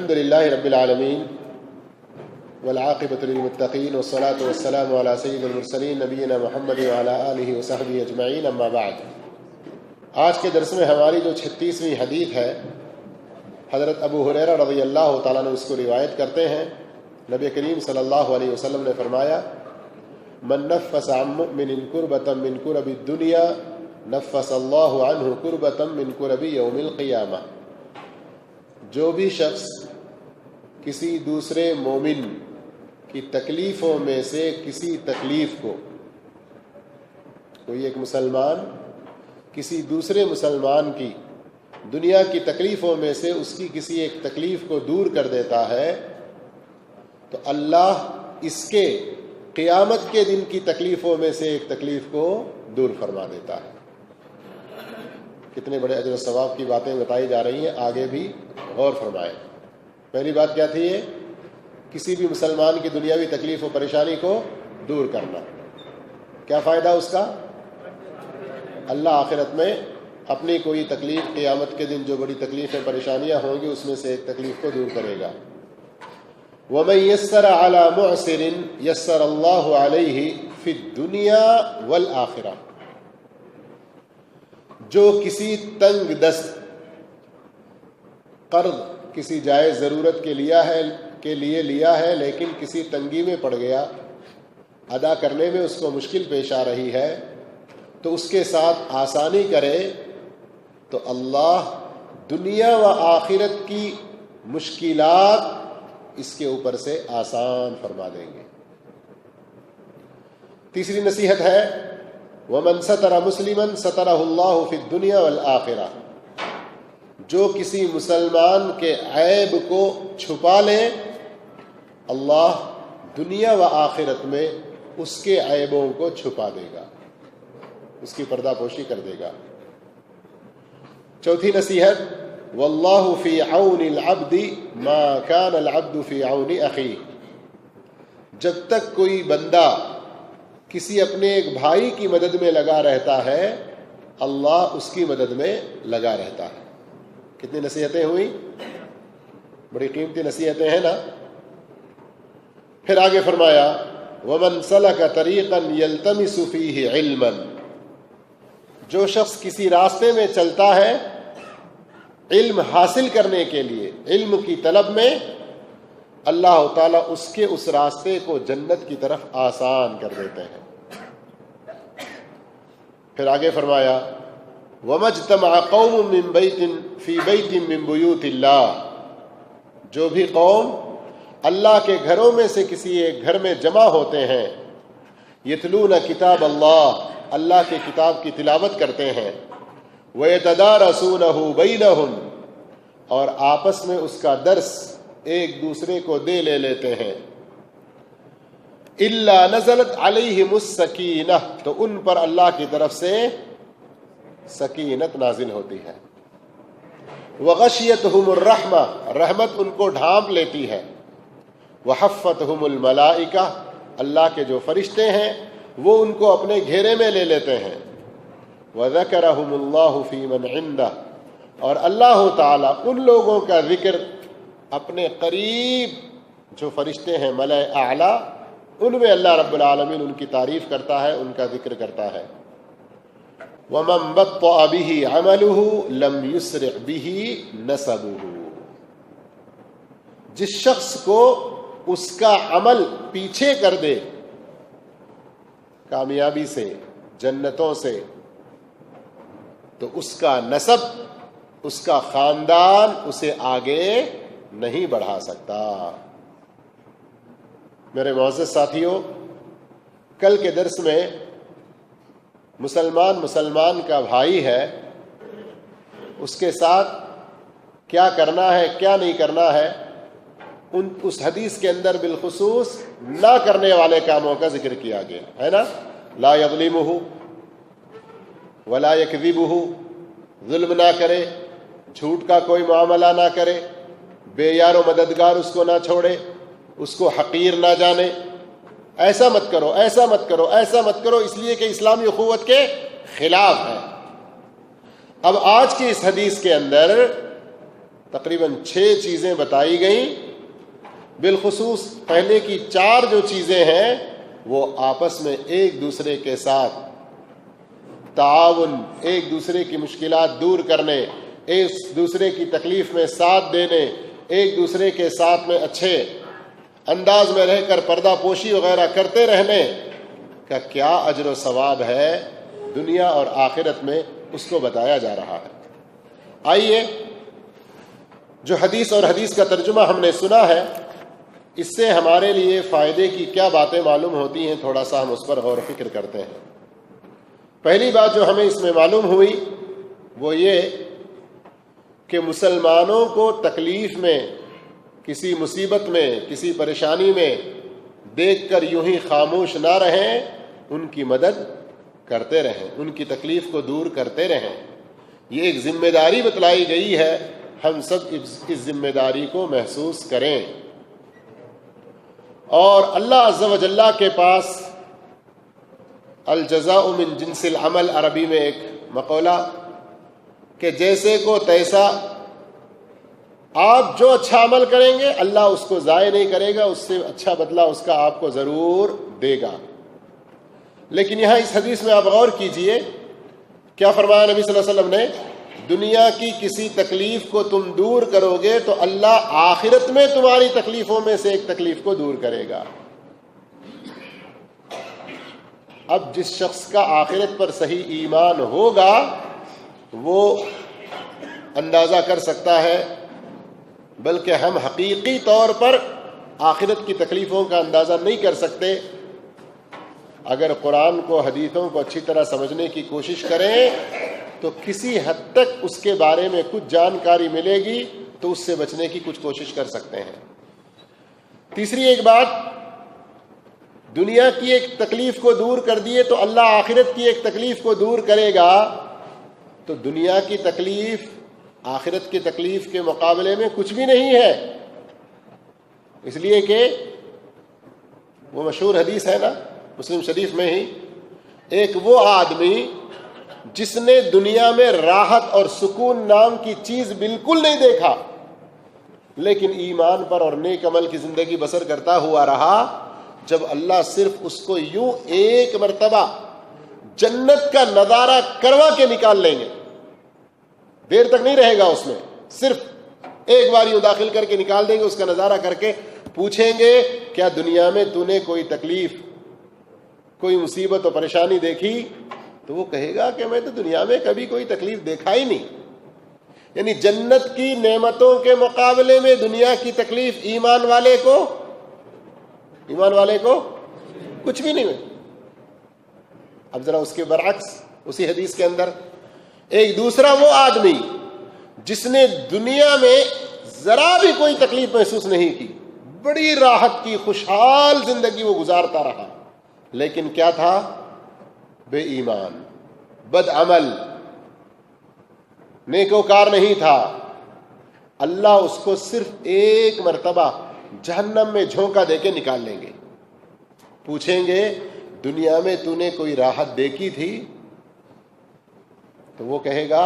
الحمد للہ رب العالمین والعاقبۃ للمتقین والصلاۃ والسلام علی سید المرسلین نبینا محمد وعلی آلہ وصحبہ اجمعین، اما بعد۔ آج کے درس میں ہماری جو 36ویں حدیث ہے، حضرت ابو ہریرہ رضی اللہ تعالیٰ نے اس کو روایت کرتے ہیں۔ نبی کریم صلی اللہ علیہ وسلم نے فرمایا: من نفس عن مؤمن کربۃ من کرب الدنیا نفس اللہ عنہ کربۃ من کرب یوم القیامہ۔ جو بھی شخص کسی دوسرے مومن کی تکلیفوں میں سے کسی تکلیف کو، کوئی ایک مسلمان کسی دوسرے مسلمان کی دنیا کی تکلیفوں میں سے اس کی کسی ایک تکلیف کو دور کر دیتا ہے، تو اللہ اس کے قیامت کے دن کی تکلیفوں میں سے ایک تکلیف کو دور فرما دیتا ہے۔ کتنے بڑے اجر و ثواب کی باتیں بتائی جا رہی ہیں، آگے بھی غور فرمائیں۔ پہلی بات کیا تھی؟ یہ کسی بھی مسلمان کی دنیاوی تکلیف و پریشانی کو دور کرنا۔ کیا فائدہ اس کا؟ اللہ آخرت میں اپنی کوئی تکلیف، قیامت کے دن جو بڑی تکلیفیں پریشانیاں ہوں گی اس میں سے ایک تکلیف کو دور کرے گا۔ وَمَن يَسَّرَ عَلَى مُعْسِرٍ يَسَّرَ اللَّهُ عَلَيْهِ فِي الدُّنْيَا وَالْآخِرَةِ۔ جو کسی تنگ دست قرض کسی جائز ضرورت کے لیے لیا ہے لیکن کسی تنگی میں پڑ گیا، ادا کرنے میں اس کو مشکل پیش آ رہی ہے، تو اس کے ساتھ آسانی کرے تو اللہ دنیا و آخرت کی مشکلات اس کے اوپر سے آسان فرما دیں گے۔ تیسری نصیحت ہے: وَمَن سَتَرَ مُسْلِمًا سَتَرَهُ اللَّهُ فِي الدُّنْيَا وَالْآخِرَةِ۔ جو کسی مسلمان کے عیب کو چھپا لے، اللہ دنیا و آخرت میں اس کے عیبوں کو چھپا دے گا، اس کی پردہ پوشی کر دے گا۔ چوتھی نصیحت: وَاللَّهُ فِي عَوْنِ الْعَبْدِ مَا كَانَ الْعَبْدُ فِي عَوْنِ أَخِيهِ۔ جب تک کوئی بندہ کسی اپنے ایک بھائی کی مدد میں لگا رہتا ہے، اللہ اس کی مدد میں لگا رہتا ہے۔ کتنی نصیحتیں ہوئی؟ بڑی قیمتی نصیحتیں ہیں نا۔ پھر آگے فرمایا: وَمَن سَلَكَ طَرِيقًا يَلْتَمِسُ فِيهِ عِلْمًا۔ جو شخص کسی راستے میں چلتا ہے علم حاصل کرنے کے لیے، علم کی طلب میں، اللہ تعالیٰ اس کے اس راستے کو جنت کی طرف آسان کر دیتے ہیں۔ پھر آگے فرمایا: وَمَجْتَمَعَ قَوْمٌ مِّن بَيْتٍ فِي بَيْتٍ مِّن بُيُوتِ اللَّهِ۔ جو بھی قوم اللہ کے گھروں میں سے کسی ایک گھر میں جمع ہوتے ہیں، یتلون کتاب اللہ، اللہ کی کتاب کی تلاوت کرتے ہیں، وَيَتَدَارَسُونَهُ بَيْنَهُمْ، اور آپس میں اس کا درس ایک دوسرے کو دے لیتے ہیں، إِلَّا نَزَلَتْ عَلَيْهِمُ السَّكِينَةُ، تو ان پر اللہ کی طرف سے سکینت نازل ہوتی ہے، وَغَشِيَتْهُمُ الرَّحْمَةُ، رحمت ان کو ڈھانپ لیتی ہے، وَحَفَّتْهُمُ الْمَلَائِكَةُ، اللہ کے جو فرشتے ہیں وہ ان کو اپنے گھیرے میں لے لیتے ہیں، وَذَكَرَهُمُ اللَّهُ فِي مَنْ عِنْدَهُ، اور اللہ تعالیٰ ان لوگوں کا ذکر اپنے قریب جو فرشتے ہیں ملائے اعلیٰ، ان میں اللہ رب العالمین ان کی تعریف کرتا ہے، ان کا ذکر کرتا ہے۔ وَمَن بَطَّأَ بِهِ عَمَلُهُ لَمْ يُسْرِعْ بِهِ نَسَبُهُ۔ جس شخص کو اس کا عمل پیچھے کر دے کامیابی سے، جنتوں سے، تو اس کا نسب، اس کا خاندان اسے آگے نہیں بڑھا سکتا۔ میرے معزز ساتھیوں، کل کے درس میں مسلمان کا بھائی ہے، اس کے ساتھ کیا کرنا ہے کیا نہیں کرنا ہے، اس حدیث کے اندر بالخصوص نہ کرنے والے کاموں کا ذکر کیا گیا ہے نا۔ لا یظلمہ ولا یکذبہ، ظلم نہ کرے، جھوٹ کا کوئی معاملہ نہ کرے، بے یار و مددگار اس کو نہ چھوڑے، اس کو حقیر نہ جانے، ایسا مت کرو، ایسا مت کرو، ایسا مت کرو، اس لیے کہ اسلامی اخوت کے خلاف ہے۔ اب آج کی اس حدیث کے اندر تقریباً 6 چیزیں بتائی گئیں. بالخصوص پہلے کی 4 جو چیزیں ہیں وہ آپس میں ایک دوسرے کے ساتھ تعاون، ایک دوسرے کی مشکلات دور کرنے، ایک دوسرے کی تکلیف میں ساتھ دینے، ایک دوسرے کے ساتھ میں اچھے انداز میں رہ کر پردہ پوشی وغیرہ کرتے رہنے کا کیا اجر و ثواب ہے دنیا اور آخرت میں، اس کو بتایا جا رہا ہے. آئیے جو حدیث اور حدیث کا ترجمہ ہم نے سنا ہے، اس سے ہمارے لیے فائدے کی کیا باتیں معلوم ہوتی ہیں، تھوڑا سا ہم اس پر غور و فکر کرتے ہیں. پہلی بات جو ہمیں اس میں معلوم ہوئی وہ یہ کہ مسلمانوں کو تکلیف میں، کسی مصیبت میں، کسی پریشانی میں دیکھ کر یوں ہی خاموش نہ رہیں، ان کی مدد کرتے رہیں، ان کی تکلیف کو دور کرتے رہیں. یہ ایک ذمہ داری بتلائی گئی ہے، ہم سب اس ذمہ داری کو محسوس کریں. اور اللہ عز و جل کے پاس الجزاء من جنس العمل، عربی میں ایک مقولہ کہ جیسے کو تیسا، آپ جو اچھا عمل کریں گے اللہ اس کو ضائع نہیں کرے گا، اس سے اچھا بدلہ اس کا آپ کو ضرور دے گا. لیکن یہاں اس حدیث میں آپ غور کیجئے، کیا فرمایا نبی صلی اللہ علیہ وسلم نے؟ دنیا کی کسی تکلیف کو تم دور کرو گے تو اللہ آخرت میں تمہاری تکلیفوں میں سے ایک تکلیف کو دور کرے گا. اب جس شخص کا آخرت پر صحیح ایمان ہوگا وہ اندازہ کر سکتا ہے، بلکہ ہم حقیقی طور پر آخرت کی تکلیفوں کا اندازہ نہیں کر سکتے. اگر قرآن کو، حدیثوں کو اچھی طرح سمجھنے کی کوشش کریں تو کسی حد تک اس کے بارے میں کچھ جانکاری ملے گی تو اس سے بچنے کی کچھ کوشش کر سکتے ہیں. تیسری ایک بات، دنیا کی ایک تکلیف کو دور کر دیے تو اللہ آخرت کی ایک تکلیف کو دور کرے گا. تو دنیا کی تکلیف آخرت کی تکلیف کے مقابلے میں کچھ بھی نہیں ہے، اس لیے کہ وہ مشہور حدیث ہے نا مسلم شریف میں ہی، ایک وہ آدمی جس نے دنیا میں راحت اور سکون نام کی چیز بالکل نہیں دیکھا، لیکن ایمان پر اور نیک عمل کی زندگی بسر کرتا ہوا رہا، جب اللہ صرف اس کو یوں ایک مرتبہ جنت کا نظارہ کروا کے نکال لیں گے، دیر تک نہیں رہے گا اس میں، صرف ایک بار یوں داخل کر کے نکال دیں گے، اس کا نظارہ کر کے پوچھیں گے کیا دنیا میں تو نے کوئی تکلیف، کوئی مصیبت و پریشانی دیکھی؟ تو وہ کہے گا کہ میں تو دنیا میں کبھی کوئی تکلیف دیکھا ہی نہیں. یعنی جنت کی نعمتوں کے مقابلے میں دنیا کی تکلیف ایمان والے کو کچھ بھی نہیں ہے. اب ذرا اس کے برعکس اسی حدیث کے اندر ایک دوسرا وہ آدمی جس نے دنیا میں ذرا بھی کوئی تکلیف محسوس نہیں کی، بڑی راحت کی خوشحال زندگی وہ گزارتا رہا، لیکن کیا تھا؟ بے ایمان، بد عمل، نیکوکار نہیں تھا. اللہ اس کو صرف ایک مرتبہ جہنم میں جھونکا دے کے نکال لیں گے. پوچھیں گے دنیا میں تو نے کوئی راحت دیکھی تھی؟ تو وہ کہے گا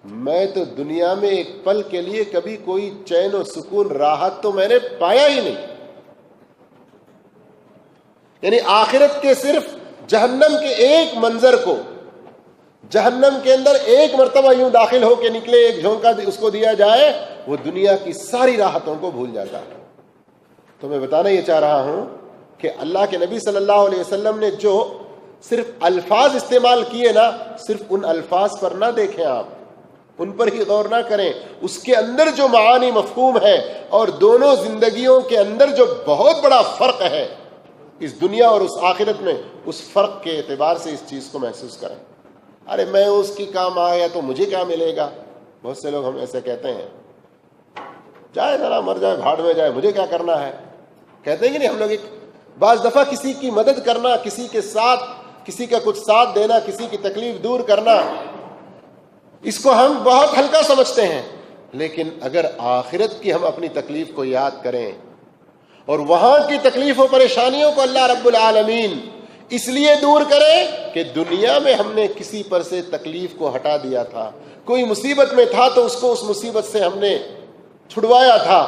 میں تو دنیا میں ایک پل کے لیے کبھی کوئی چین و سکون، راحت تو میں نے پایا ہی نہیں. یعنی آخرت کے صرف جہنم کے ایک منظر کو، جہنم کے اندر ایک مرتبہ یوں داخل ہو کے نکلے، ایک جھونکا اس کو دیا جائے، وہ دنیا کی ساری راحتوں کو بھول جاتا ہے. تو میں بتانا یہ چاہ رہا ہوں کہ اللہ کے نبی صلی اللہ علیہ وسلم نے جو صرف الفاظ استعمال کیے نا، صرف ان الفاظ پر نہ دیکھیں، آپ ان پر ہی غور نہ کریں، اس کے اندر جو معانی مفہوم ہے اور دونوں زندگیوں کے اندر جو بہت بڑا فرق ہے اس دنیا اور اس آخرت میں، اس فرق کے اعتبار سے اس چیز کو محسوس کریں. ارے میں اس کی کام آیا تو مجھے کیا ملے گا؟ بہت سے لوگ ہم ایسے کہتے ہیں، جائے ذرا مر جائے بھاڑ میں جائے، مجھے کیا کرنا ہے. کہتے ہیں کہ نہیں ہم لوگ، ایک بعض دفعہ کسی کی مدد کرنا، کسی کے ساتھ، کسی کا کچھ ساتھ دینا، کسی کی تکلیف دور کرنا، اس کو ہم بہت ہلکا سمجھتے ہیں. لیکن اگر آخرت کی ہم اپنی تکلیف کو یاد کریں اور وہاں کی تکلیف و پریشانیوں کو اللہ رب العالمین اس لیے دور کرے کہ دنیا میں ہم نے کسی پر سے تکلیف کو ہٹا دیا تھا، کوئی مصیبت میں تھا تو اس کو اس مصیبت سے ہم نے چھڑوایا تھا،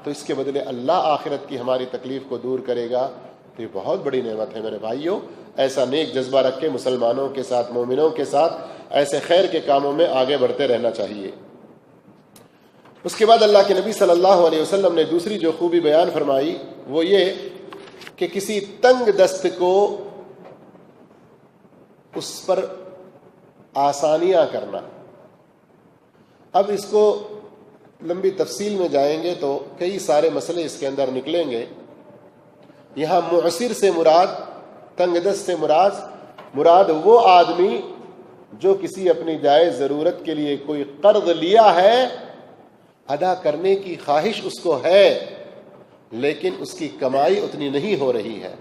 تو اس کے بدلے اللہ آخرت کی ہماری تکلیف کو دور کرے گا، تو یہ بہت بڑی نعمت ہے میرے بھائیوں۔ ایسا نیک جذبہ رکھ کے مسلمانوں کے ساتھ، مومنوں کے ساتھ ایسے خیر کے کاموں میں آگے بڑھتے رہنا چاہیے۔ اس کے بعد اللہ کے نبی صلی اللہ علیہ وسلم نے دوسری جو خوبی بیان فرمائی وہ یہ کہ کسی تنگ دست کو اس پر آسانیاں کرنا۔ اب اس کو لمبی تفصیل میں جائیں گے تو کئی سارے مسئلے اس کے اندر نکلیں گے۔ یہاں معسر سے مراد، تنگ دست سے مراد وہ آدمی جو کسی اپنی جائز ضرورت کے لیے کوئی قرض لیا ہے، ادا کرنے کی خواہش اس کو ہے، لیکن اس کی کمائی اتنی نہیں ہو رہی ہے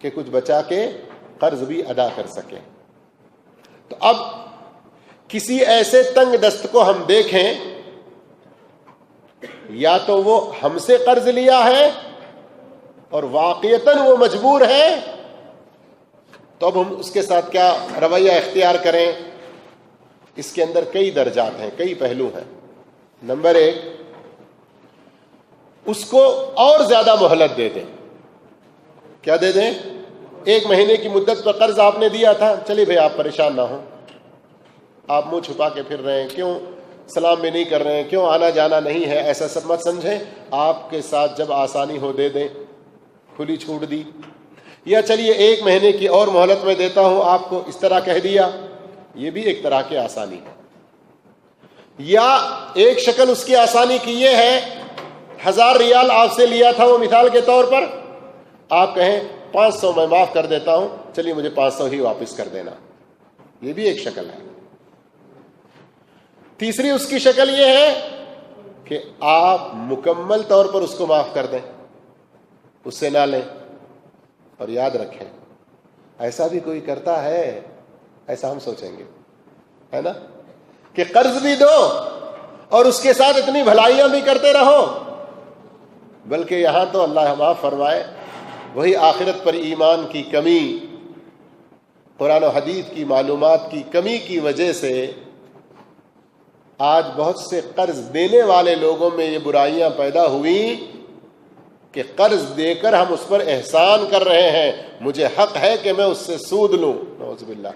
کہ کچھ بچا کے قرض بھی ادا کر سکے۔ تو اب کسی ایسے تنگ دست کو ہم دیکھیں، یا تو وہ ہم سے قرض لیا ہے اور واقعتاً وہ مجبور ہے، تو اب ہم اس کے ساتھ کیا رویہ اختیار کریں؟ اس کے اندر کئی درجات ہیں، کئی پہلو ہیں۔ نمبر 1، اس کو اور زیادہ مہلت دے دیں۔ کیا دے دیں؟ 1 مہینے کی مدت پر قرض آپ نے دیا تھا، چلیے بھائی آپ پریشان نہ ہوں، آپ منہ چھپا کے پھر رہے ہیں، کیوں سلام بھی نہیں کر رہے ہیں، کیوں آنا جانا نہیں ہے، ایسا سب مت سمجھیں۔ آپ کے ساتھ جب آسانی ہو دے دیں، کھلی چھوٹ دی، یا چلیے 1 مہینے کی اور مہلت میں دیتا ہوں آپ کو، اس طرح کہہ دیا، یہ بھی ایک طرح کی آسانی ہے۔ یا ایک شکل اس کی آسانی کی یہ ہے، 1000 ریال آپ سے لیا تھا وہ مثال کے طور پر، آپ کہیں 500 میں معاف کر دیتا ہوں، چلیے مجھے 500 ہی واپس کر دینا، یہ بھی ایک شکل ہے۔ تیسری اس کی شکل یہ ہے کہ آپ مکمل طور پر اس کو معاف کر دیں، اس سے نہ لیں۔ اور یاد رکھیں، ایسا بھی کوئی کرتا ہے؟ ایسا ہم سوچیں گے، ہے نا، کہ قرض بھی دو اور اس کے ساتھ اتنی بھلائیاں بھی کرتے رہو، بلکہ یہاں تو اللہ معاف فرمائے، وہی آخرت پر ایمان کی کمی، قرآن و حدیث کی معلومات کی کمی کی وجہ سے آج بہت سے قرض دینے والے لوگوں میں یہ برائیاں پیدا ہوئیں کہ قرض دے کر ہم اس پر احسان کر رہے ہیں، مجھے حق ہے کہ میں اس سے سود لوں، نعوذ باللہ۔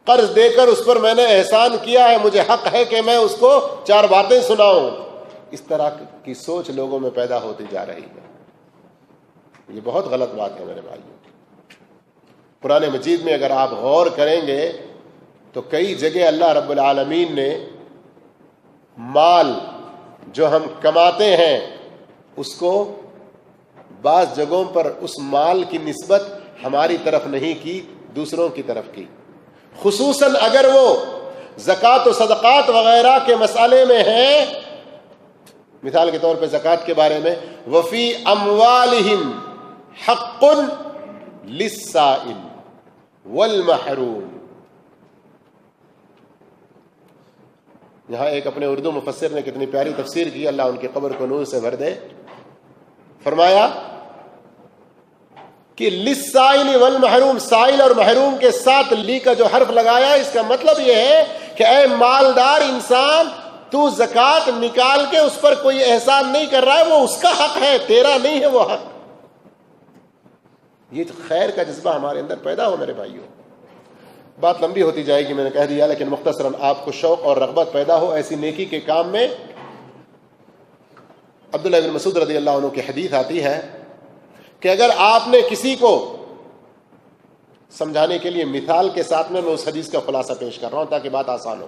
قرض دے کر اس پر میں نے احسان کیا ہے، مجھے حق ہے کہ میں اس کو 4 باتیں سناؤں۔ اس طرح کی سوچ لوگوں میں پیدا ہوتی جا رہی ہے، یہ بہت غلط بات ہے میرے بھائی۔ قرآن مجید میں اگر آپ غور کریں گے تو کئی جگہ اللہ رب العالمین نے مال جو ہم کماتے ہیں اس کو بعض جگہوں پر اس مال کی نسبت ہماری طرف نہیں کی، دوسروں کی طرف کی، خصوصاً اگر وہ زکوٰۃ و صدقات وغیرہ کے مسئلے میں ہیں۔ مثال کے طور پہ زکوٰۃ کے بارے میں، وفی اموالہم حق للسائل والمحروم۔ یہاں ایک اپنے اردو مفسر نے کتنی پیاری تفسیر کی، اللہ ان کی قبر کو نور سے بھر دے۔ فرمایا کہ للسائل والمحروم، سائل اور محروم کے ساتھ لی کا جو حرف لگایا، اس کا مطلب یہ ہے کہ اے مالدار انسان، تو زکوٰۃ نکال کے اس پر کوئی احسان نہیں کر رہا ہے، وہ اس کا حق ہے، تیرا نہیں ہے وہ حق۔ یہ خیر کا جذبہ ہمارے اندر پیدا ہو میرے بھائیوں۔ بات لمبی ہوتی جائے گی، میں نے کہہ دیا، لیکن مختصراً آپ کو شوق اور رغبت پیدا ہو ایسی نیکی کے کام میں۔ عبداللہ بن مسعود رضی اللہ عنہ کی حدیث آتی ہے کہ اگر آپ نے کسی کو سمجھانے کے لیے مثال کے ساتھ میں اس حدیث کا خلاصہ پیش کر رہا ہوں تاکہ بات آسان ہو،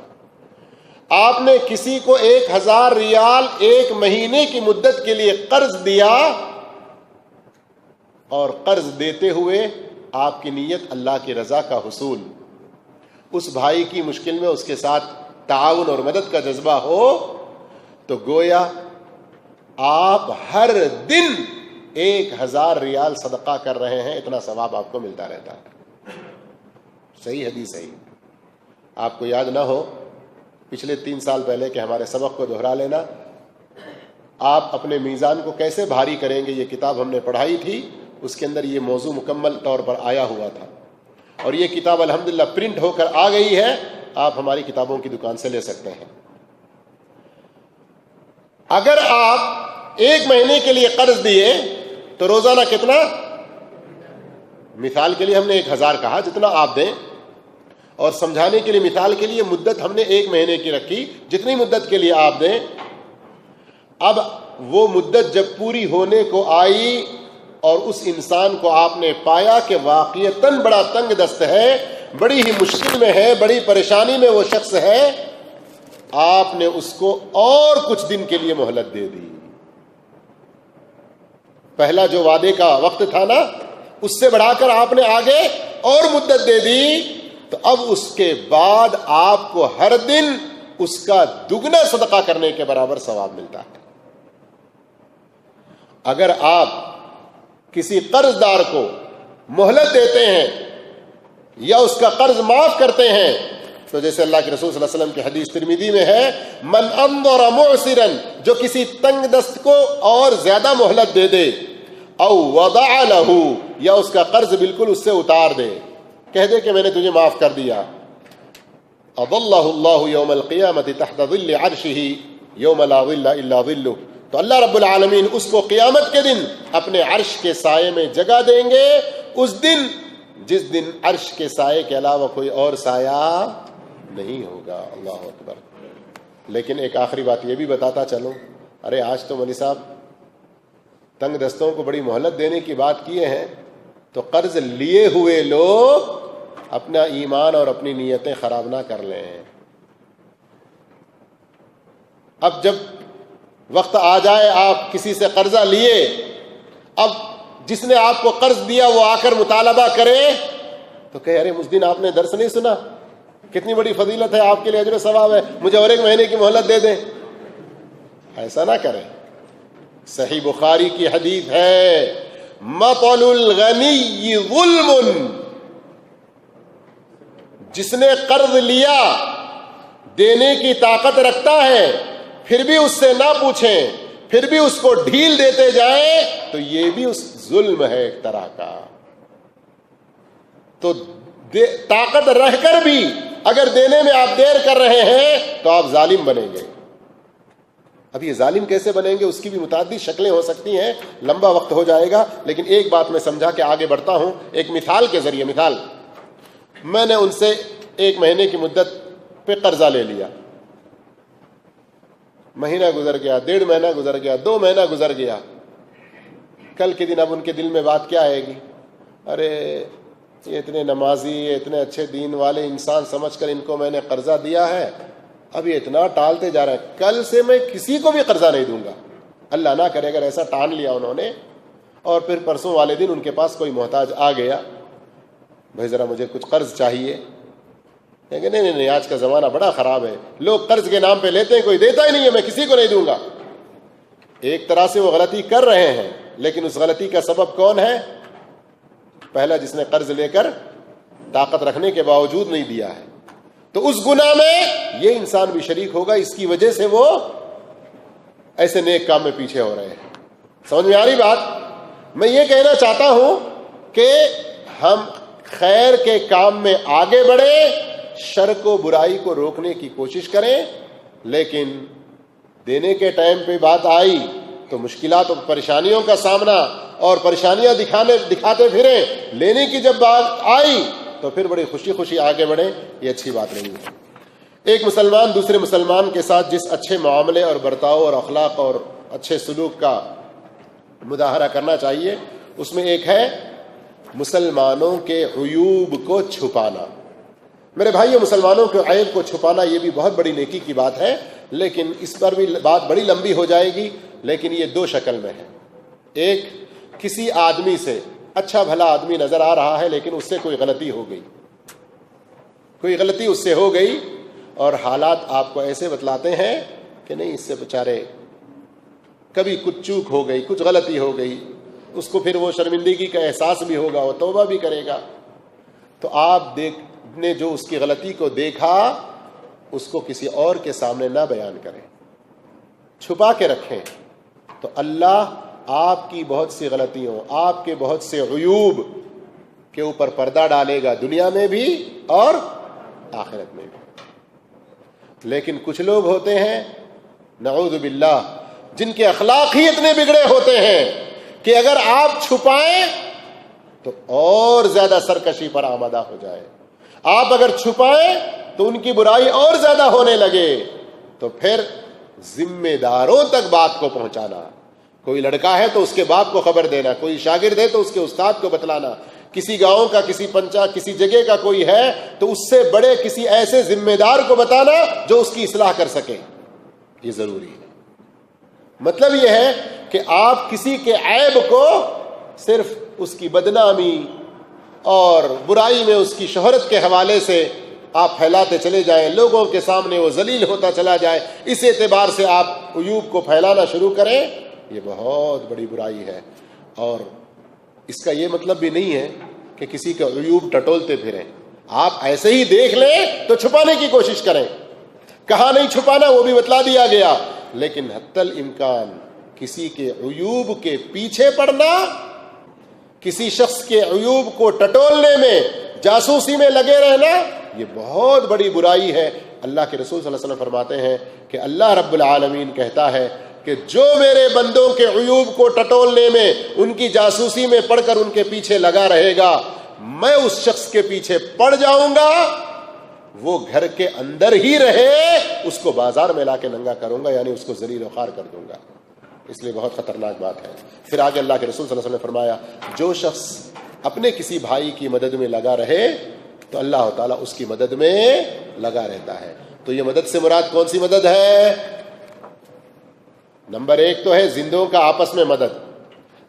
آپ نے کسی کو 1000 ریال 1 مہینے کی مدت کے لیے قرض دیا، اور قرض دیتے ہوئے آپ کی نیت اللہ کی رضا کا حصول، اس بھائی کی مشکل میں اس کے ساتھ تعاون اور مدد کا جذبہ ہو، تو گویا آپ ہر دن 1000 ریال صدقہ کر رہے ہیں، اتنا ثواب آپ کو ملتا رہتا ہے۔ صحیح حدیث ہے۔ آپ کو یاد نہ ہو پچھلے 3 سال پہلے کہ ہمارے سبق کو دہرا لینا، آپ اپنے میزان کو کیسے بھاری کریں گے، یہ کتاب ہم نے پڑھائی تھی، اس کے اندر یہ موضوع مکمل طور پر آیا ہوا تھا، اور یہ کتاب الحمدللہ پرنٹ ہو کر آ گئی ہے، آپ ہماری کتابوں کی دکان سے لے سکتے ہیں۔ اگر آپ 1 مہینے کے لیے قرض دیے تو روزانہ کتنا؟ مثال کے لیے ہم نے 1000 کہا جتنا آپ دیں، اور سمجھانے کے لیے مثال کے لیے مدت ہم نے 1 مہینے کی رکھی، جتنی مدت کے لیے آپ دیں۔ اب وہ مدت جب پوری ہونے کو آئی اور اس انسان کو آپ نے پایا کہ واقعتاً بڑا تنگ دست ہے، بڑی ہی مشکل میں ہے، بڑی پریشانی میں وہ شخص ہے، آپ نے اس کو اور کچھ دن کے لیے مہلت دے دی۔ پہلا جو وعدے کا وقت تھا نا، اس سے بڑھا کر آپ نے آگے اور مدت دے دی، تو اب اس کے بعد آپ کو ہر دن اس کا دگنا صدقہ کرنے کے برابر ثواب ملتا ہے۔ اگر آپ کسی قرض دار کو مہلت دیتے ہیں یا اس کا قرض معاف کرتے ہیں، تو جیسے اللہ کے رسول صلی اللہ علیہ وسلم کی حدیث ترمذی میں ہے، من انظر معسرا، جو کسی تنگ دست کو اور زیادہ مہلت دے دے، او وضع له، یا اس کا قرض بالکل اس سے اتار دے، کہہ دے کہ میں نے تجھے معاف کر دیا، اظلہ اللہ یوم القیامت تحت ظل عرشہ یوم لا ظل الا ظلہ، تو اللہ رب العالمین اس کو قیامت کے دن اپنے عرش کے سائے میں جگہ دیں گے، اس دن جس دن عرش کے سائے کے علاوہ کوئی اور سایہ نہیں ہوگا۔ اللہ اکبر۔ لیکن ایک آخری بات یہ بھی بتاتا چلوں، ارے آج تو مولوی صاحب تنگ دستوں کو بڑی مہلت دینے کی بات کیے ہیں، تو قرض لیے ہوئے لوگ اپنا ایمان اور اپنی نیتیں خراب نہ کر لیں۔ اب جب وقت آ جائے آپ کسی سے قرضہ لیے، اب جس نے آپ کو قرض دیا وہ آ کر مطالبہ کرے تو کہ ارے اس دن آپ نے درس نہیں سنا، کتنی بڑی فضیلت ہے، آپ کے لیے اجر و ثواب ہے، مجھے اور 1 مہینے کی مہلت دے دیں۔ ایسا نہ کریں۔ صحیح بخاری کی حدیث ہے، مطل الغنی ظلم، جس نے قرض لیا دینے کی طاقت رکھتا ہے پھر بھی اس سے نہ پوچھیں، پھر بھی اس کو ڈھیل دیتے جائیں، تو یہ بھی اس ظلم ہے ایک طرح کا۔ تو طاقت رہ کر بھی اگر دینے میں آپ دیر کر رہے ہیں تو آپ ظالم بنیں گے۔ اب یہ ظالم کیسے بنیں گے، اس کی بھی متعدد شکلیں ہو سکتی ہیں، لمبا وقت ہو جائے گا، لیکن ایک بات میں سمجھا کہ آگے بڑھتا ہوں ایک مثال کے ذریعے۔ مثال، میں نے ان سے 1 مہینے کی مدت پہ قرضہ لے لیا، مہینہ گزر گیا، 1.5 مہینہ گزر گیا، 2 مہینہ گزر گیا، کل کے دن اب ان کے دل میں بات کیا آئے گی، ارے یہ اتنے نمازی، اتنے اچھے دین والے انسان سمجھ کر ان کو میں نے قرضہ دیا ہے، اب یہ اتنا ٹالتے جا رہا ہے، کل سے میں کسی کو بھی قرضہ نہیں دوں گا۔ اللہ نہ کرے اگر ایسا ٹان لیا انہوں نے، اور پھر پرسوں والے دن ان کے پاس کوئی محتاج آ گیا، بھائی ذرا مجھے کچھ قرض چاہیے، کہ نہیں آج کا زمانہ بڑا خراب ہے، لوگ قرض کے نام پہ لیتے ہیں، کوئی دیتا ہی نہیں ہے، میں کسی کو نہیں دوں گا۔ ایک طرح سے وہ غلطی کر رہے ہیں، لیکن اس غلطی کا سبب کون ہے؟ پہلا جس نے قرض لے کر طاقت رکھنے کے باوجود نہیں دیا ہے، تو اس گناہ میں یہ انسان بھی شریک ہوگا، اس کی وجہ سے وہ ایسے نیک کام میں پیچھے ہو رہے ہیں۔ سمجھ میں آ رہی بات؟ میں یہ کہنا چاہتا ہوں کہ ہم خیر کے کام میں آگے بڑھیں، شر کو، برائی کو روکنے کی کوشش کریں، لیکن دینے کے ٹائم پہ بات آئی تو مشکلات اور پریشانیوں کا سامنا اور پریشانیاں دکھاتے پھریں، لینے کی جب بات آئی تو پھر بڑی خوشی خوشی آگے بڑھیں، یہ اچھی بات نہیں ہے۔ ایک مسلمان دوسرے مسلمان کے ساتھ جس اچھے معاملے اور برتاؤ اور اخلاق اور اچھے سلوک کا مظاہرہ کرنا چاہیے، اس میں ایک ہے مسلمانوں کے عیوب کو چھپانا۔ میرے بھائیو، مسلمانوں کے عیب کو چھپانا یہ بھی بہت بڑی نیکی کی بات ہے، لیکن اس پر بھی بات بڑی لمبی ہو جائے گی، لیکن یہ 2 شکل میں ہے۔ ایک، کسی آدمی سے اچھا بھلا آدمی نظر آ رہا ہے لیکن اس سے کوئی غلطی ہو گئی، کوئی غلطی اس سے ہو گئی، اور حالات آپ کو ایسے بتلاتے ہیں کہ نہیں اس سے بیچارے کبھی کچھ چوک ہو گئی، کچھ غلطی ہو گئی، اس کو پھر وہ شرمندگی کا احساس بھی ہوگا، وہ توبہ بھی کرے گا، تو آپ نے جو اس کی غلطی کو دیکھا اس کو کسی اور کے سامنے نہ بیان کریں، چھپا کے رکھیں، تو اللہ آپ کی بہت سی غلطیوں، آپ کے بہت سے عیوب کے اوپر پردہ ڈالے گا، دنیا میں بھی اور آخرت میں بھی۔ لیکن کچھ لوگ ہوتے ہیں نعوذ باللہ، جن کے اخلاق ہی اتنے بگڑے ہوتے ہیں کہ اگر آپ چھپائیں تو اور زیادہ سرکشی پر آمادہ ہو جائے، آپ اگر چھپائیں تو ان کی برائی اور زیادہ ہونے لگے، تو پھر ذمہ داروں تک بات کو پہنچانا، کوئی لڑکا ہے تو اس کے باپ کو خبر دینا، کوئی شاگرد ہے تو اس کے استاد کو بتلانا، کسی گاؤں کا، کسی پنچایت، کسی جگہ کا کوئی ہے تو اس سے بڑے کسی ایسے ذمہ دار کو بتانا جو اس کی اصلاح کر سکے، یہ ضروری ہے۔ مطلب یہ ہے کہ آپ کسی کے عیب کو صرف اس کی بدنامی اور برائی میں اس کی شہرت کے حوالے سے آپ پھیلاتے چلے جائیں، لوگوں کے سامنے وہ ذلیل ہوتا چلا جائے، اس اعتبار سے آپ عیوب کو پھیلانا شروع کریں، یہ بہت بڑی برائی ہے۔ اور اس کا یہ مطلب بھی نہیں ہے کہ کسی کا عیوب ٹٹولتے پھریں، آپ ایسے ہی دیکھ لیں تو چھپانے کی کوشش کریں، کہاں نہیں چھپانا وہ بھی بتلا دیا گیا، لیکن حتی الامکان کسی کے عیوب کے پیچھے پڑنا، کسی شخص کے عیوب کو ٹٹولنے میں، جاسوسی میں لگے رہنا، یہ بہت بڑی برائی ہے۔ اللہ کے رسول صلی اللہ علیہ وسلم فرماتے ہیں کہ اللہ رب العالمین کہتا ہے کہ جو میرے بندوں کے عیوب کو ٹٹولنے میں، ان کی جاسوسی میں پڑھ کر ان کے پیچھے لگا رہے گا، میں اس شخص کے پیچھے پڑ جاؤں گا، وہ گھر کے اندر ہی رہے، اس کو بازار میں لا کے ننگا کروں گا، یعنی اس کو ذلیل و خوار کر دوں گا۔ اس لیے بہت خطرناک بات ہے۔ پھر آگے اللہ کے رسول صلی اللہ علیہ وسلم نے فرمایا، جو شخص اپنے کسی بھائی کی مدد میں لگا رہے تو اللہ تعالیٰ اس کی مدد میں لگا رہتا ہے۔ تو یہ مدد سے مراد کون سی مدد ہے؟ نمبر ایک تو ہے زندوں کا آپس میں مدد،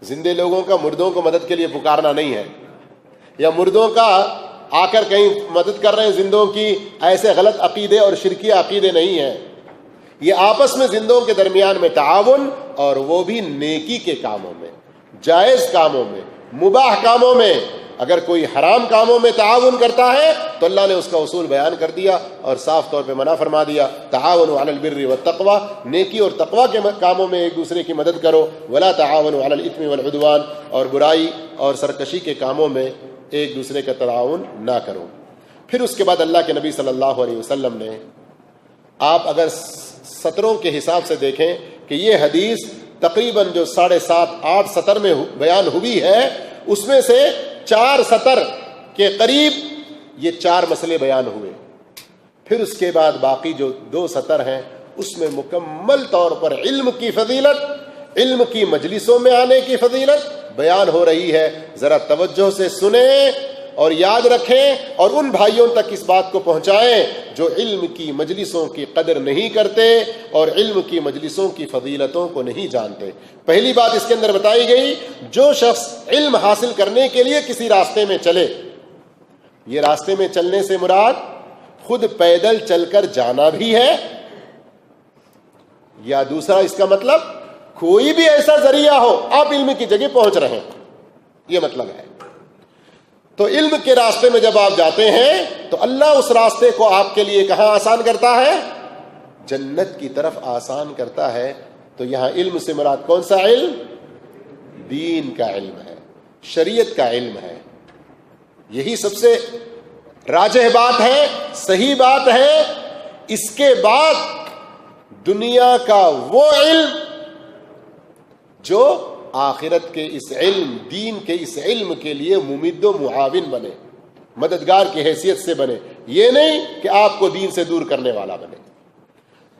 زندے لوگوں کا مردوں کو مدد کے لیے پکارنا نہیں ہے، یا مردوں کا آ کر کہیں مدد کر رہے ہیں زندوں کی، ایسے غلط عقیدے اور شرکیہ عقیدے نہیں ہیں۔ یہ آپس میں زندوں کے درمیان میں تعاون، اور وہ بھی نیکی کے کاموں میں، جائز کاموں میں، مباح کاموں میں۔ اگر کوئی حرام کاموں میں تعاون کرتا ہے تو اللہ نے اس کا اصول بیان کر دیا اور صاف طور پہ منع فرما دیا، تعاونوا علی البر والتقوی، نیکی اور تقوی کے کاموں میں ایک دوسرے کی مدد کرو، ولا تعاونوا علی الاثم والعدوان، اور برائی اور سرکشی کے کاموں میں ایک دوسرے کا تعاون نہ کرو۔ پھر اس کے بعد اللہ کے نبی صلی اللہ علیہ وسلم نے، آپ اگر سطروں کے حساب سے دیکھیں کہ یہ حدیث تقریباً جو 7.5-8 سطر میں بیان ہوئی ہے، اس میں سے 4 سطر کے قریب یہ 4 مسئلے بیان ہوئے۔ پھر اس کے بعد باقی جو 2 سطر ہیں اس میں مکمل طور پر علم کی فضیلت، علم کی مجلسوں میں آنے کی فضیلت بیان ہو رہی ہے۔ ذرا توجہ سے سنیں اور یاد رکھیں، اور ان بھائیوں تک اس بات کو پہنچائیں جو علم کی مجلسوں کی قدر نہیں کرتے اور علم کی مجلسوں کی فضیلتوں کو نہیں جانتے۔ پہلی بات اس کے اندر بتائی گئی، جو شخص علم حاصل کرنے کے لیے کسی راستے میں چلے، یہ راستے میں چلنے سے مراد خود پیدل چل کر جانا بھی ہے، یا دوسرا اس کا مطلب کوئی بھی ایسا ذریعہ ہو آپ علم کی جگہ پہنچ رہے ہیں، یہ مطلب ہے۔ تو علم کے راستے میں جب آپ جاتے ہیں تو اللہ اس راستے کو آپ کے لیے کہاں آسان کرتا ہے؟ جنت کی طرف آسان کرتا ہے۔ تو یہاں علم سے مراد کون سا علم؟ دین کا علم ہے، شریعت کا علم ہے۔ یہی سب سے راجح بات ہے، صحیح بات ہے۔ اس کے بعد دنیا کا وہ علم جو آخرت کے اس علم، دین کے اس علم کے لیے ممد و معاون بنے، مددگار کی حیثیت سے بنے، یہ نہیں کہ آپ کو دین سے دور کرنے والا بنے۔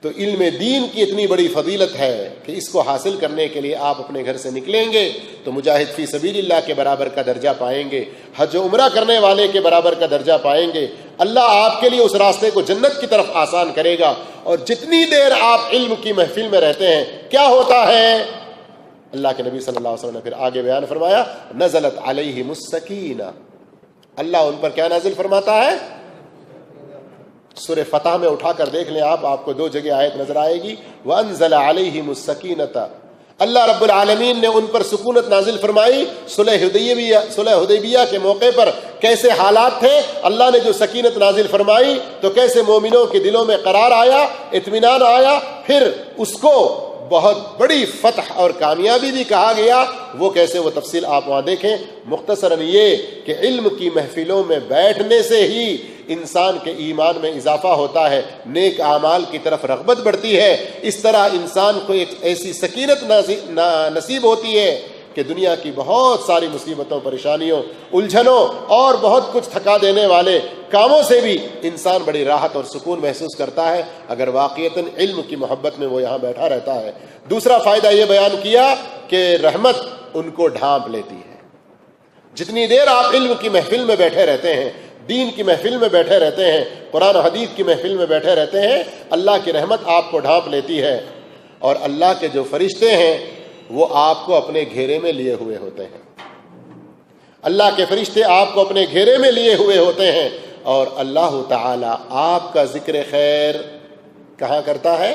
تو علم دین کی اتنی بڑی فضیلت ہے کہ اس کو حاصل کرنے کے لیے آپ اپنے گھر سے نکلیں گے تو مجاہد فی سبیل اللہ کے برابر کا درجہ پائیں گے، حج و عمرہ کرنے والے کے برابر کا درجہ پائیں گے۔ اللہ آپ کے لیے اس راستے کو جنت کی طرف آسان کرے گا۔ اور جتنی دیر آپ علم کی محفل میں رہتے ہیں کیا ہوتا ہے؟ اللہ کے نبی صلی اللہ علیہ وسلم نے پھر آگے بیان فرمایا، نزلت علیہم السکینہ، اللہ ان پر کیا نازل فرماتا ہے؟ سورہ فتح میں اٹھا کر دیکھ لیں آپ کو 2 جگہ آیت نظر آئے گی، وَأَنزَلَ عَلَيْهِمُ السَّكِينَةَ، اللہ رب العالمین نے ان پر سکونت نازل فرمائی۔ صلح حدیبیہ کے موقع پر کیسے حالات تھے، اللہ نے جو سکینت نازل فرمائی تو کیسے مومنوں کے دلوں میں قرار آیا، اطمینان آیا، پھر اس کو بہت بڑی فتح اور کامیابی بھی کہا گیا۔ وہ کیسے، وہ تفصیل آپ وہاں دیکھیں۔ مختصراً یہ کہ علم کی محفلوں میں بیٹھنے سے ہی انسان کے ایمان میں اضافہ ہوتا ہے، نیک اعمال کی طرف رغبت بڑھتی ہے، اس طرح انسان کو ایک ایسی سکینت نصیب ہوتی ہے کہ دنیا کی بہت ساری مصیبتوں، پریشانیوں، الجھنوں اور بہت کچھ تھکا دینے والے کاموں سے بھی انسان بڑی راحت اور سکون محسوس کرتا ہے اگر واقعتاً علم کی محبت میں وہ یہاں بیٹھا رہتا ہے۔ دوسرا فائدہ یہ بیان کیا کہ رحمت ان کو ڈھانپ لیتی ہے۔ جتنی دیر آپ علم کی محفل میں بیٹھے رہتے ہیں، دین کی محفل میں بیٹھے رہتے ہیں، قرآن و حدیث کی محفل میں بیٹھے رہتے ہیں، اللہ کی رحمت آپ کو ڈھانپ لیتی ہے، اور اللہ کے جو فرشتے ہیں وہ آپ کو اپنے گھیرے میں لیے ہوئے ہوتے ہیں۔ اللہ کے فرشتے آپ کو اپنے گھیرے میں لیے ہوئے ہوتے ہیں، اور اللہ تعالی آپ کا ذکر خیر کہاں کرتا ہے؟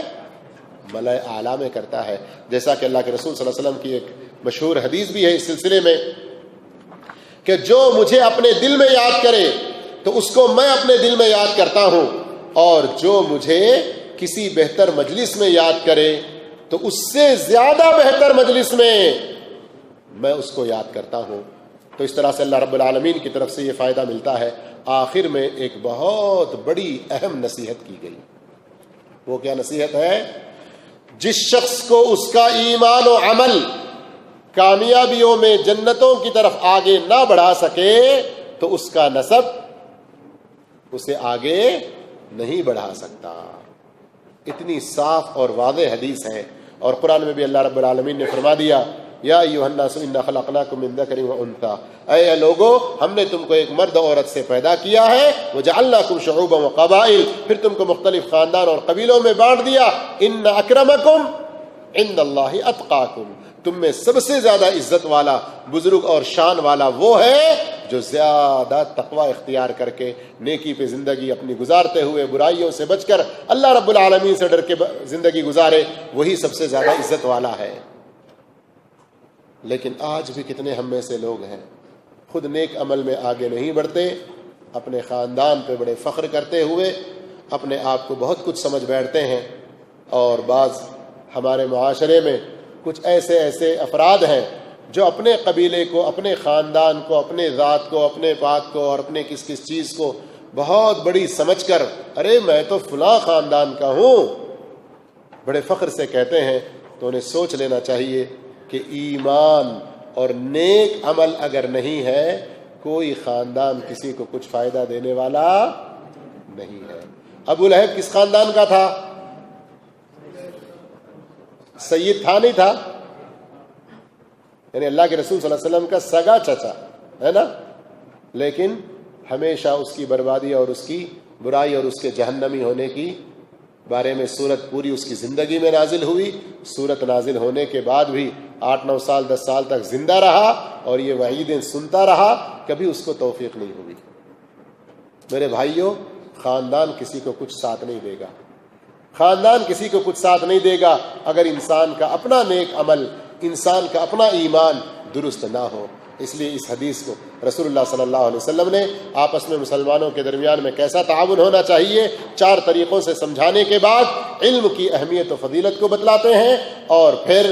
ملأ اعلیٰ میں کرتا ہے، جیسا کہ اللہ کے رسول صلی اللہ علیہ وسلم کی ایک مشہور حدیث بھی ہے اس سلسلے میں کہ جو مجھے اپنے دل میں یاد کرے تو اس کو میں اپنے دل میں یاد کرتا ہوں، اور جو مجھے کسی بہتر مجلس میں یاد کرے تو اس سے زیادہ بہتر مجلس میں میں اس کو یاد کرتا ہوں۔ تو اس طرح سے اللہ رب العالمین کی طرف سے یہ فائدہ ملتا ہے۔ آخر میں ایک بہت بڑی اہم نصیحت کی گئی، وہ کیا نصیحت ہے؟ جس شخص کو اس کا ایمان و عمل کامیابیوں میں جنتوں کی طرف آگے نہ بڑھا سکے تو اس کا نسب اسے آگے نہیں بڑھا سکتا۔ اتنی صاف اور واضح حدیث ہے، اور قرآن میں بھی اللہ رب العالمین نے فرما دیا یا ایھا الناس انا خلقناکم من ذکر و انثی، اے لوگو ہم نے تم کو ایک مرد و عورت سے پیدا کیا ہے، وجعلناکم شعوبا و قبائل، پھر تم کو مختلف خاندان اور قبیلوں میں بانٹ دیا، ان اکرمکم عند اللہ اتقاکم، تم میں سب سے زیادہ عزت والا، بزرگ اور شان والا وہ ہے جو زیادہ تقوی اختیار کر کے نیکی پہ زندگی اپنی گزارتے ہوئے برائیوں سے بچ کر اللہ رب العالمین سے ڈر کے زندگی گزارے، وہی سب سے زیادہ عزت والا ہے۔ لیکن آج بھی کتنے ہم میں سے لوگ ہیں خود نیک عمل میں آگے نہیں بڑھتے، اپنے خاندان پہ بڑے فخر کرتے ہوئے اپنے آپ کو بہت کچھ سمجھ بیٹھتے ہیں، اور بعض ہمارے معاشرے میں کچھ ایسے افراد ہیں جو اپنے قبیلے کو، اپنے خاندان کو، اپنے ذات کو، اپنے پات کو اور اپنے کس چیز کو بہت بڑی سمجھ کر ارے میں تو فلاں خاندان کا ہوں بڑے فخر سے کہتے ہیں۔ تو انہیں سوچ لینا چاہیے کہ ایمان اور نیک عمل اگر نہیں ہے کوئی خاندان کسی کو کچھ فائدہ دینے والا نہیں ہے۔ ابو لہب کس خاندان کا تھا؟ سید تھا نہیں تھا، یعنی اللہ کے رسول صلی اللہ علیہ وسلم کا سگا چچا ہے نا، لیکن ہمیشہ اس کی بربادی اور اس کی برائی اور اس کے جہنمی ہونے کی بارے میں سورت پوری اس کی زندگی میں نازل ہوئی۔ سورت نازل ہونے کے بعد بھی 8-9 سال 10 سال تک زندہ رہا اور یہ وعیدیں سنتا رہا، کبھی اس کو توفیق نہیں ہوئی۔ میرے بھائیوں، خاندان کسی کو کچھ ساتھ نہیں دے گا، خاندان کسی کو کچھ ساتھ نہیں دے گا اگر انسان کا اپنا نیک عمل، انسان کا اپنا ایمان درست نہ ہو۔ اس لیے اس حدیث کو رسول اللہ صلی اللہ علیہ وسلم نے آپس میں مسلمانوں کے درمیان میں کیسا تعاون ہونا چاہیے 4 طریقوں سے سمجھانے کے بعد علم کی اہمیت و فضیلت کو بتلاتے ہیں، اور پھر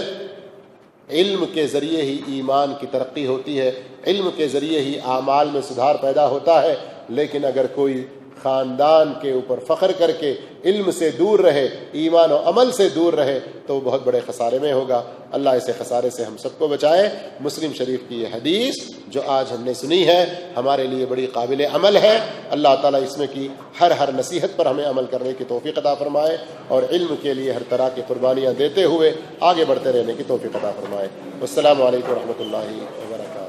علم کے ذریعے ہی ایمان کی ترقی ہوتی ہے، علم کے ذریعے ہی اعمال میں سدھار پیدا ہوتا ہے۔ لیکن اگر کوئی خاندان کے اوپر فخر کر کے علم سے دور رہے، ایمان و عمل سے دور رہے تو وہ بہت بڑے خسارے میں ہوگا۔ اللہ ایسے خسارے سے ہم سب کو بچائے۔ مسلم شریف کی یہ حدیث جو آج ہم نے سنی ہے ہمارے لیے بڑی قابل عمل ہے۔ اللہ تعالیٰ اس میں کی ہر نصیحت پر ہمیں عمل کرنے کی توفیق عطا فرمائے، اور علم کے لیے ہر طرح کی قربانیاں دیتے ہوئے آگے بڑھتے رہنے کی توفیق عطا فرمائے۔ والسلام علیکم ورحمۃ اللہ وبرکاتہ۔